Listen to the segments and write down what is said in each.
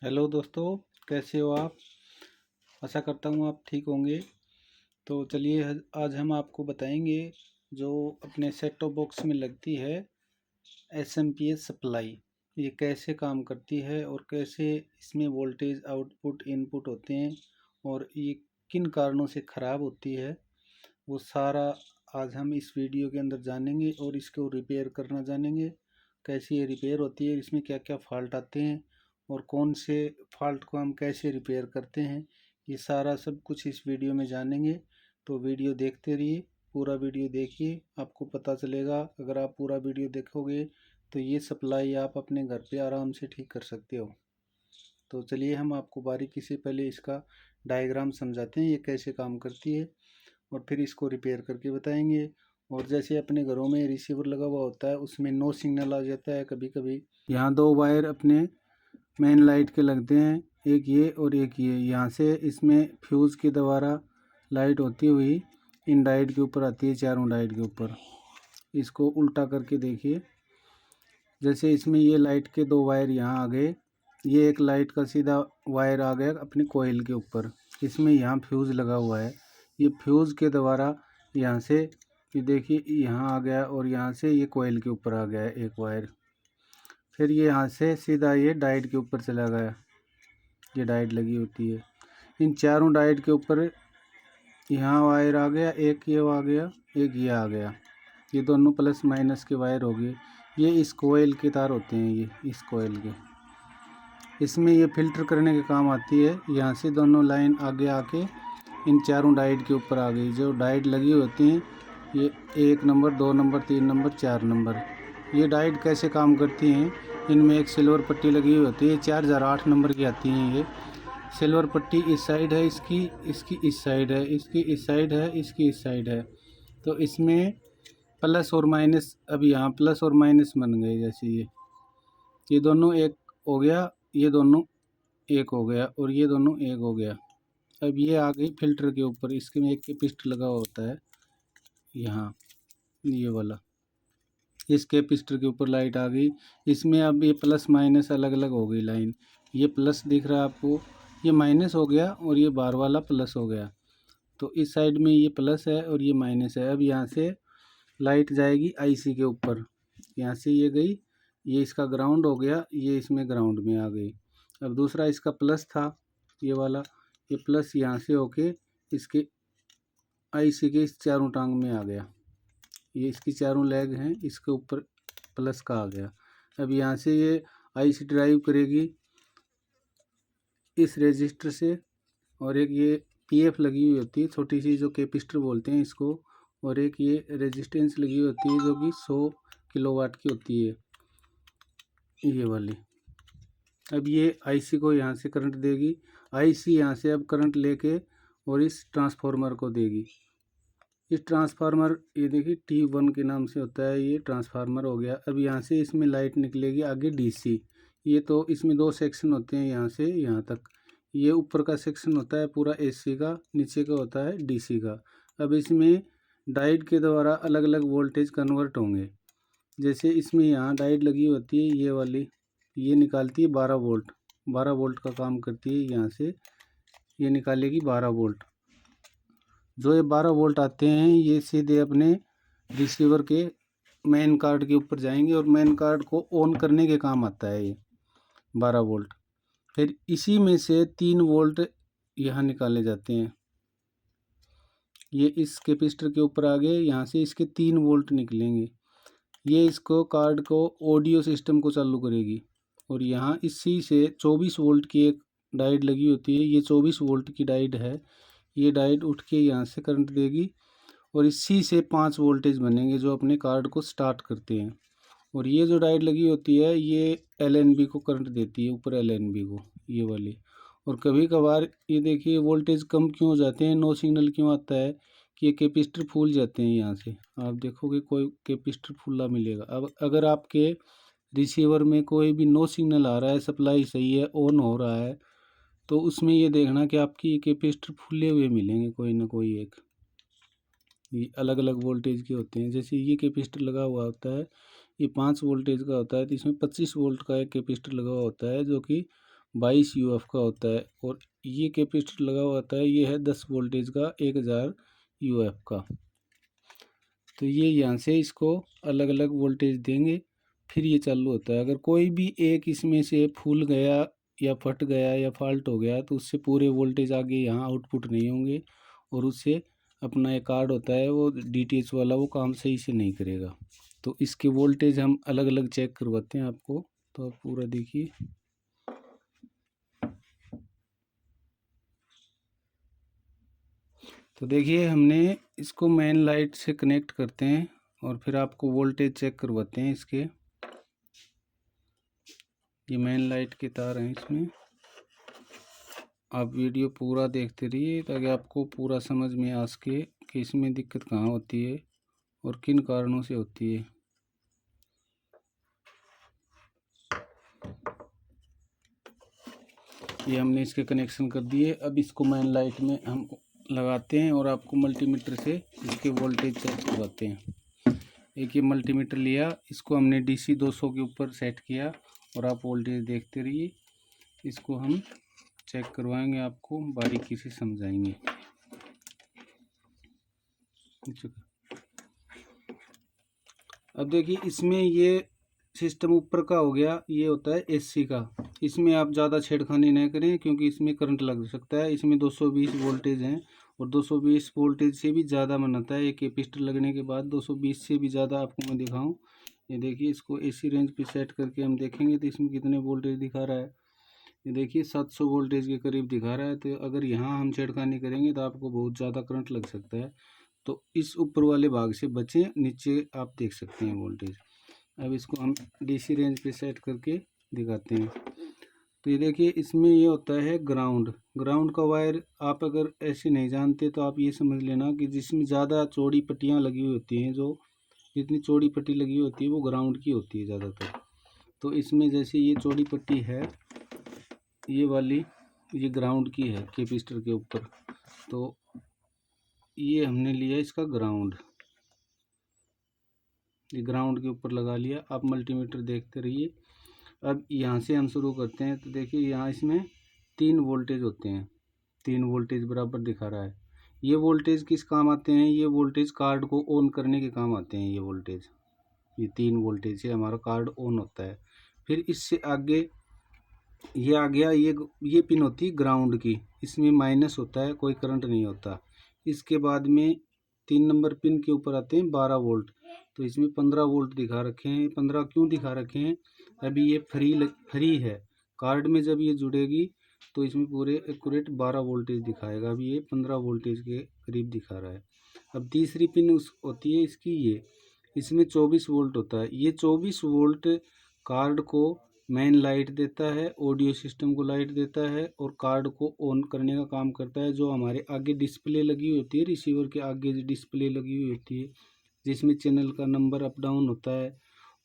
Hello दोस्तों, कैसे हो आप। आशा करता हूँ आप ठीक होंगे। तो चलिए आज हम आपको बताएंगे जो अपने सेट टॉप बॉक्स में लगती है एसएमपीएस सप्लाई, ये कैसे काम करती है और कैसे इसमें वोल्टेज आउटपुट इनपुट होते हैं और ये किन कारणों से ख़राब होती है, वो सारा आज हम इस वीडियो के अंदर जानेंगे और इसको रिपेयर करना जानेंगे। कैसे ये रिपेयर होती है, इसमें क्या क्या फॉल्ट आते हैं और कौन से फॉल्ट को हम कैसे रिपेयर करते हैं, ये सारा सब कुछ इस वीडियो में जानेंगे। तो वीडियो देखते रहिए, पूरा वीडियो देखिए, आपको पता चलेगा। अगर आप पूरा वीडियो देखोगे तो ये सप्लाई आप अपने घर पे आराम से ठीक कर सकते हो। तो चलिए हम आपको बारीकी से पहले इसका डायग्राम समझाते हैं, ये कैसे काम करती है, और फिर इसको रिपेयर करके बताएंगे। और जैसे अपने घरों में रिसीवर लगा हुआ होता है, उसमें नो सिग्नल आ जाता है कभी कभी। यहाँ दो वायर अपने मेन लाइट के लगते हैं, एक ये और एक ये। यहाँ से इसमें फ्यूज़ के द्वारा लाइट होती हुई इन डायोड के ऊपर आती है, चारों डायोड के ऊपर। इसको उल्टा करके देखिए, जैसे इसमें ये लाइट के दो वायर यहाँ आ गए, ये एक लाइट का सीधा वायर आ गया अपने कोयल के ऊपर। इसमें यहाँ फ्यूज़ लगा हुआ है, ये फ्यूज़ के द्वारा यहाँ से ये देखिए यहाँ आ गया और यहाँ से ये कोयल के ऊपर आ गया है एक वायर। फिर ये यहाँ से सीधा ये डायोड के ऊपर चला गया, ये डायोड लगी होती है। इन चारों डायोड के ऊपर यहाँ वायर आ गया, एक ये आ गया, एक ये आ गया। ये दोनों प्लस माइनस के वायर हो गए। ये इस कोयल के तार होते हैं, ये इस कोयल के। इसमें ये फिल्टर करने के काम आती है। यहाँ से दोनों लाइन आगे आके इन चारों डायोड के ऊपर आ गई। जो डायोड लगी होती हैं, ये 1 नंबर, 2 नंबर, 3 नंबर, 4 नंबर। ये डायोड कैसे काम करती हैं, इनमें एक सिल्वर पट्टी लगी हुई होती है, 4008 नंबर की आती हैं। ये सिल्वर पट्टी इस साइड है, इसकी इस साइड है, इसकी इस साइड है, इसकी इस साइड है। तो इसमें प्लस और माइनस, अब यहाँ प्लस और माइनस बन गए। जैसे ये दोनों एक हो गया, ये दोनों एक हो गया और ये दोनों एक हो गया। अब ये आ गई फिल्टर के ऊपर, इसके में एक कैपेसिटर लगा होता है यहाँ, ये वाला। इस कैपेसिटर के ऊपर लाइट आ गई। इसमें अब ये प्लस माइनस अलग अलग हो गई लाइन। ये प्लस दिख रहा है आपको, ये माइनस हो गया और ये बार वाला प्लस हो गया। तो इस साइड में ये प्लस है और ये माइनस है। अब यहाँ से लाइट जाएगी आईसी के ऊपर, यहाँ से ये गई, ये इसका ग्राउंड हो गया, ये इसमें ग्राउंड में आ गई। अब दूसरा इसका प्लस था ये वाला, ये प्लस यहाँ से होके इसके आईसी के इस चारों टांग में आ गया। ये इसकी चारों लेग हैं, इसके ऊपर प्लस का आ गया। अब यहाँ से ये आईसी ड्राइव करेगी इस रजिस्टर से, और एक ये पीएफ लगी हुई होती है छोटी सी, जो कैपेसिटर बोलते हैं इसको, और एक ये रेजिस्टेंस लगी होती है जो कि 100 किलोवाट की होती है, ये वाली। अब ये आईसी को यहाँ से करंट देगी, आईसी यहाँ से अब करंट लेके और इस ट्रांसफार्मर को देगी। इस ट्रांसफार्मर, ये देखिए T1 के नाम से होता है, ये ट्रांसफार्मर हो गया। अब यहाँ से इसमें लाइट निकलेगी आगे डीसी। ये तो इसमें दो सेक्शन होते हैं, यहाँ से यहाँ तक। ये ऊपर का सेक्शन होता है पूरा एसी का, नीचे का होता है डीसी का। अब इसमें डायोड के द्वारा अलग अलग वोल्टेज कन्वर्ट होंगे। जैसे इसमें यहाँ डायोड लगी होती है ये वाली, ये निकालती है 12 वोल्ट, 12 वोल्ट का काम करती है। यहाँ से ये निकालेगी 12 वोल्ट। जो ये 12 वोल्ट आते हैं, ये सीधे अपने रिसीवर के मेन कार्ड के ऊपर जाएंगे और मेन कार्ड को ऑन करने के काम आता है ये 12 वोल्ट। फिर इसी में से 3 वोल्ट यहाँ निकाले जाते हैं। ये इस कैपेसिटर के ऊपर आ गए, यहाँ से इसके 3 वोल्ट निकलेंगे। ये इसको कार्ड को ऑडियो सिस्टम को चालू करेगी। और यहाँ इसी से 24 वोल्ट की एक डायोड लगी होती है, ये 24 वोल्ट की डायोड है। ये डायोड उठ के यहाँ से करंट देगी और इसी से 5 वोल्टेज बनेंगे जो अपने कार्ड को स्टार्ट करते हैं। और ये जो डायोड लगी होती है, ये एलएनबी को करंट देती है, ऊपर एलएनबी को, ये वाली। और कभी कभार ये देखिए वोल्टेज कम क्यों हो जाते हैं, नो सिग्नल क्यों आता है, कि ये कैपेसिटर फूल जाते हैं। यहाँ से आप देखोगे कोई कैपेसिटर फूला मिलेगा। अब अगर आपके रिसीवर में कोई भी नो सिग्नल आ रहा है, सप्लाई सही है, ऑन हो रहा है, तो उसमें ये देखना कि आपकी ये कैपेसिटर फूले हुए मिलेंगे कोई ना कोई एक। ये अलग अलग वोल्टेज के होते हैं। जैसे ये कैपेसिटर लगा हुआ होता है, ये 5 वोल्टेज का होता है, तो इसमें 25 वोल्ट का एक कैपेसिटर लगा हुआ होता है जो कि 22 UF का होता है, और ये कैपेसिटर लगा हुआ होता है, ये है 10 वोल्टेज का 1000 UF का। तो ये यहाँ से इसको अलग अलग वोल्टेज देंगे, फिर ये चालू होता है। अगर कोई भी एक इसमें से फूल गया या फट गया या फॉल्ट हो गया तो उससे पूरे वोल्टेज आगे यहाँ आउटपुट नहीं होंगे, और उससे अपना एक कार्ड होता है वो DTH वाला, वो काम सही से नहीं करेगा। तो इसके वोल्टेज हम अलग अलग चेक करवाते हैं आपको, तो आप पूरा देखिए। तो देखिए हमने इसको मेन लाइट से कनेक्ट करते हैं और फिर आपको वोल्टेज चेक करवाते हैं इसके। ये मेन लाइट के तार हैं इसमें। आप वीडियो पूरा देखते रहिए ताकि आपको पूरा समझ में आ सके कि इसमें दिक्कत कहाँ होती है और किन कारणों से होती है। ये हमने इसके कनेक्शन कर दिए। अब इसको मेन लाइट में हम लगाते हैं और आपको मल्टीमीटर से इसके वोल्टेज चेक करवाते हैं। एक ये मल्टीमीटर लिया, इसको हमने DC 200 के ऊपर सेट किया और आप वोल्टेज देखते रहिए। इसको हम चेक करवाएंगे, आपको बारीकी से समझाएंगे। अब देखिए इसमें ये सिस्टम ऊपर का हो गया, ये होता है AC का। इसमें आप ज़्यादा छेड़खानी नहीं करें क्योंकि इसमें करंट लग सकता है। इसमें 220 वोल्टेज हैं और 220 वोल्टेज से भी ज़्यादा बनाता है। एक कैपेसिटर लगने के बाद 220 से भी ज़्यादा आपको मैं दिखाऊं। ये देखिए, इसको AC रेंज पे सेट करके हम देखेंगे तो इसमें कितने वोल्टेज दिखा रहा है। ये देखिए 700 वोल्टेज के करीब दिखा रहा है। तो अगर यहाँ हम छेड़खानी करेंगे तो आपको बहुत ज़्यादा करंट लग सकता है। तो इस ऊपर वाले भाग से बचें, नीचे आप देख सकते हैं वोल्टेज। अब इसको हम DC रेंज पे सेट करके दिखाते हैं। तो ये देखिए इसमें ये होता है ग्राउंड। ग्राउंड का वायर आप अगर ऐसे नहीं जानते तो आप ये समझ लेना कि जिसमें ज़्यादा चौड़ी पट्टियाँ लगी हुई होती हैं, जो जितनी चौड़ी पट्टी लगी होती है वो ग्राउंड की होती है ज़्यादातर। तो इसमें जैसे ये चौड़ी पट्टी है, ये वाली, ये ग्राउंड की है कैपेसिटर के ऊपर। तो ये हमने लिया इसका ग्राउंड, ये ग्राउंड के ऊपर लगा लिया। आप मल्टीमीटर देखते रहिए। अब यहाँ से हम शुरू करते हैं। तो देखिए यहाँ इसमें 3 वोल्टेज होते हैं, 3 वोल्टेज बराबर दिखा रहा है। ये वोल्टेज किस काम आते हैं? ये वोल्टेज कार्ड को ऑन करने के काम आते हैं। ये वोल्टेज, ये 3 वोल्टेज से हमारा कार्ड ऑन होता है। फिर इससे आगे ये आ गया, ये पिन होती है ग्राउंड की, इसमें माइनस होता है, कोई करंट नहीं होता। इसके बाद में 3 नंबर पिन के ऊपर आते हैं 12 वोल्ट। तो इसमें 15 वोल्ट दिखा रखे हैं। 15 क्यों दिखा रखे हैं? अभी ये फ्री है। कार्ड में जब ये जुड़ेगी तो इसमें पूरे एक्यूरेट 12 वोल्टेज दिखाएगा। अभी ये 15 वोल्टेज के करीब दिखा रहा है। अब तीसरी पिन होती है इसकी, ये इसमें 24 वोल्ट होता है। ये 24 वोल्ट कार्ड को मेन लाइट देता है, ऑडियो सिस्टम को लाइट देता है और कार्ड को ऑन करने का काम करता है। जो हमारे आगे डिस्प्ले लगी हुई होती है, रिसीवर के आगे जो डिस्प्ले लगी हुई होती है जिसमें चैनल का नंबर अप डाउन होता है,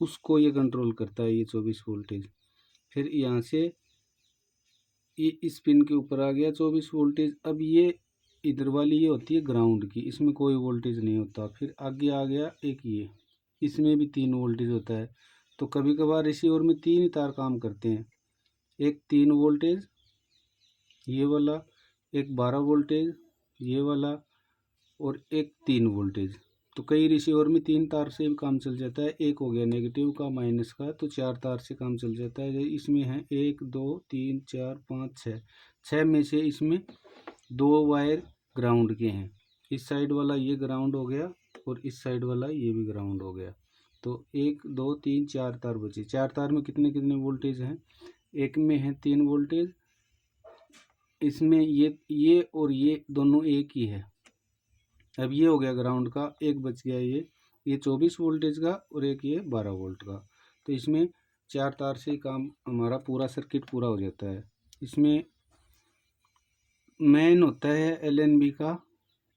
उसको ये कंट्रोल करता है, ये 24 वोल्टेज। फिर यहाँ से ये इस पिन के ऊपर आ गया 24 वोल्टेज। अब ये इधर वाली ये होती है ग्राउंड की, इसमें कोई वोल्टेज नहीं होता। फिर आगे आ गया एक ये, इसमें भी 3 वोल्टेज होता है। तो कभी कभार रिसीवर में 3 ही तार काम करते हैं। एक 3 वोल्टेज ये वाला, एक 12 वोल्टेज ये वाला, और एक 3 वोल्टेज। तो कई रिसीवर में 3 तार से भी काम चल जाता है। एक हो गया नेगेटिव का, माइनस का, तो 4 तार से काम चल जाता है। इसमें है 1 2 3 4 5 6, 6 में से इसमें 2 वायर ग्राउंड के हैं। इस साइड वाला ये ग्राउंड हो गया और इस साइड वाला ये भी ग्राउंड हो गया। तो 1 2 3 4 तार बचे। 4 तार में कितने कितने वोल्टेज हैं? एक में है 3 वोल्टेज, इसमें ये और ये दोनों एक ही है। अब ये हो गया ग्राउंड का, एक बच गया ये 24 वोल्टेज का और एक ये 12 वोल्ट का। तो इसमें 4 तार से काम हमारा पूरा सर्किट पूरा हो जाता है। इसमें मेन होता है LNB का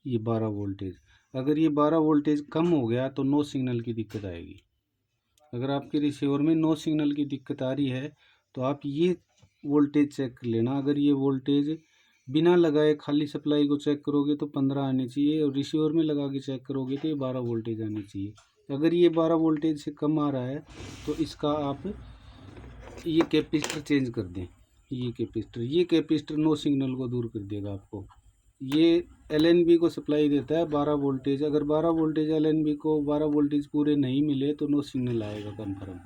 ये 12 वोल्टेज। अगर ये 12 वोल्टेज कम हो गया तो नो सिग्नल की दिक्कत आएगी। अगर आपके रिसीवर में नो सिग्नल की दिक्कत आ रही है तो आप ये वोल्टेज चेक कर लेना। अगर ये वोल्टेज बिना लगाए खाली सप्लाई को चेक करोगे तो 15 आनी चाहिए, और रिसीवर में लगा के चेक करोगे तो ये 12 वोल्टेज आनी चाहिए। अगर ये 12 वोल्टेज से कम आ रहा है तो इसका आप ये कैपेसिटर चेंज कर दें। ये कैपेसिटर नो सिग्नल को दूर कर देगा आपको। ये एलएनबी को सप्लाई देता है 12 वोल्टेज। अगर 12 वोल्टेज एलएनबी को 12 वोल्टेज पूरे नहीं मिले तो नो सिग्नल आएगा कन्फर्म।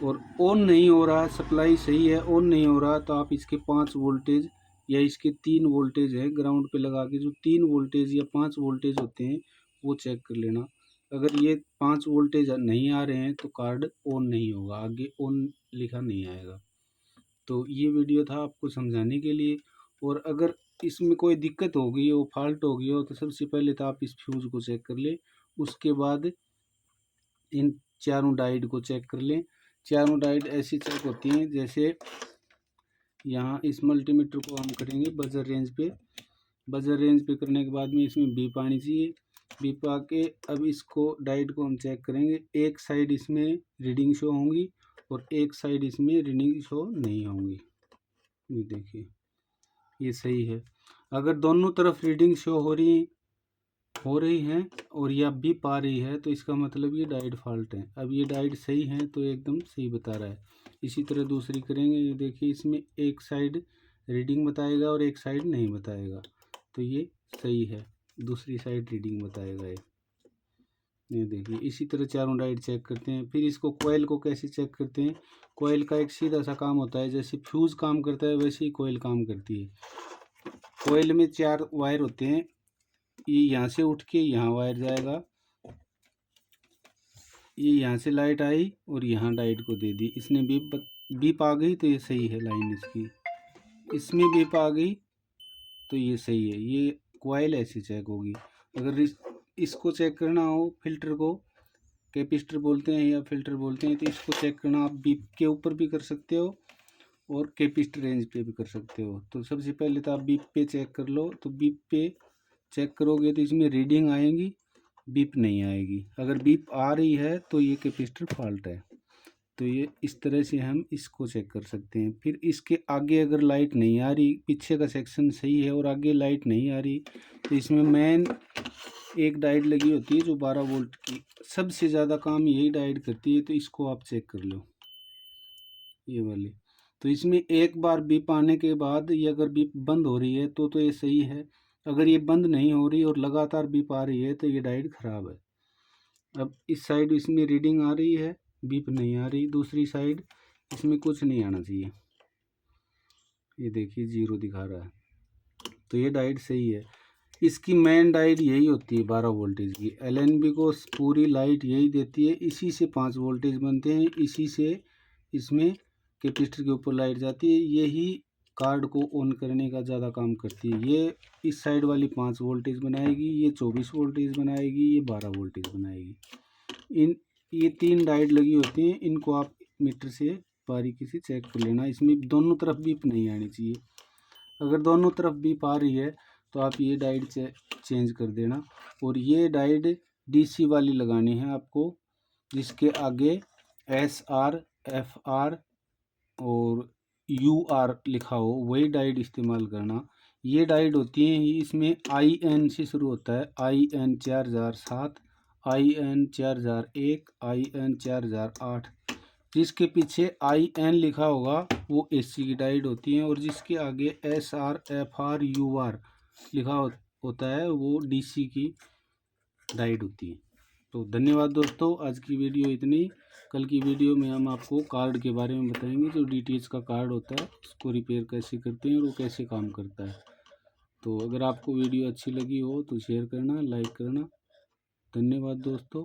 और ऑन नहीं हो रहा, सप्लाई सही है, ऑन नहीं हो रहा, तो आप इसके 5 वोल्टेज या इसके 3 वोल्टेज है ग्राउंड पे लगा के, जो 3 वोल्टेज या 5 वोल्टेज होते हैं वो चेक कर लेना। अगर ये 5 वोल्टेज नहीं आ रहे हैं तो कार्ड ऑन नहीं होगा, आगे ऑन लिखा नहीं आएगा। तो ये वीडियो था आपको समझाने के लिए। और अगर इसमें कोई दिक्कत हो गई हो, फॉल्ट हो गई हो, तो सबसे पहले तो आप इस फ्यूज़ को चेक कर ले। उसके बाद इन चारों डायोड को चेक कर लें। चारों डायोड ऐसी चेक होती हैं जैसे यहाँ इस मल्टीमीटर को हम करेंगे बजर रेंज पे। बजर रेंज पे करने के बाद में इसमें बीप आनी चाहिए। बीप आके अब इसको डायोड को हम चेक करेंगे। एक साइड इसमें रीडिंग शो होंगी और एक साइड इसमें रीडिंग शो नहीं होंगी। ये देखिए, ये सही है। अगर दोनों तरफ रीडिंग शो हो रही हैं और या बीप आ रही है तो इसका मतलब ये डायोड फॉल्ट है। अब ये डायोड सही है तो एकदम सही बता रहा है। इसी तरह दूसरी करेंगे। ये देखिए, इसमें एक साइड रीडिंग बताएगा और एक साइड नहीं बताएगा, तो ये सही है, दूसरी साइड रीडिंग बताएगा ये देखिए। इसी तरह चारों डायोड चेक करते हैं। फिर इसको कोयल को कैसे चेक करते हैं। कोयल का एक सीधा सा काम होता है, जैसे फ्यूज़ काम करता है वैसे ही कोयल काम करती है। कोयल में 4 वायर होते हैं। ये यहाँ से उठ के यहाँ वायर जाएगा, ये यहाँ से लाइट आई और यहाँ डायोड को दे दी। इसने बीप आ गई तो ये सही है लाइन इसकी। इसमें बीप आ गई तो ये सही है। ये कॉइल ऐसे चेक होगी। अगर इसको चेक करना हो, फिल्टर को कैपेसिटर बोलते हैं या फिल्टर बोलते हैं, तो इसको चेक करना आप बीप के ऊपर भी कर सकते हो और कैपेसिटर रेंज पे भी कर सकते हो। तो सबसे पहले तो आप बीप पे चेक कर लो। तो बीप पे चेक करोगे तो इसमें रीडिंग आएगी, बीप नहीं आएगी। अगर बीप आ रही है तो ये कैपेसिटर फॉल्ट है। तो ये इस तरह से हम इसको चेक कर सकते हैं। फिर इसके आगे अगर लाइट नहीं आ रही, पीछे का सेक्शन सही है और आगे लाइट नहीं आ रही, तो इसमें मेन एक डायोड लगी होती है जो 12 वोल्ट की, सबसे ज़्यादा काम यही डायोड करती है। तो इसको आप चेक कर लो, ये वाली। तो इसमें एक बार बीप आने के बाद ये अगर बीप बंद हो रही है तो ये सही है। अगर ये बंद नहीं हो रही और लगातार बीप आ रही है तो ये डायोड ख़राब है। अब इस साइड इसमें रीडिंग आ रही है, बीप नहीं आ रही। दूसरी साइड इसमें कुछ नहीं आना चाहिए, ये देखिए 0 दिखा रहा है, तो ये डायोड सही है। इसकी मेन डायोड यही होती है 12 वोल्टेज की। एलएनबी को पूरी लाइट यही देती है। इसी से 5 वोल्टेज बनते हैं, इसी से इसमें कैपेसिटर के ऊपर लाइट जाती है। यही कार्ड को ऑन करने का ज़्यादा काम करती है। ये इस साइड वाली 5 वोल्टेज बनाएगी, ये 24 वोल्टेज बनाएगी, ये 12 वोल्टेज बनाएगी। ये 3 डायोड लगी होती हैं। इनको आप मीटर से बारीकी से चेक कर लेना। इसमें दोनों तरफ बीप नहीं आनी चाहिए। अगर दोनों तरफ बीप आ रही है तो आप ये डायोड चेंज कर देना। और ये डायोड डीसी वाली लगानी है आपको, जिसके आगे SR, FR और UR लिखा हो, वही डायोड इस्तेमाल करना। ये डायोड होती हैं, इसमें IN से शुरू होता है। IN 4007, IN 4001, IN 4008। जिसके पीछे IN लिखा होगा वो AC की डायोड होती हैं, और जिसके आगे SR, FR, UR लिखा होता है वो DC की डायोड होती है। तो धन्यवाद दोस्तों, आज की वीडियो इतनी। कल की वीडियो में हम आपको कार्ड के बारे में बताएंगे, जो DTH का कार्ड होता है उसको रिपेयर कैसे करते हैं और वो कैसे काम करता है। तो अगर आपको वीडियो अच्छी लगी हो तो शेयर करना, लाइक करना। धन्यवाद दोस्तों।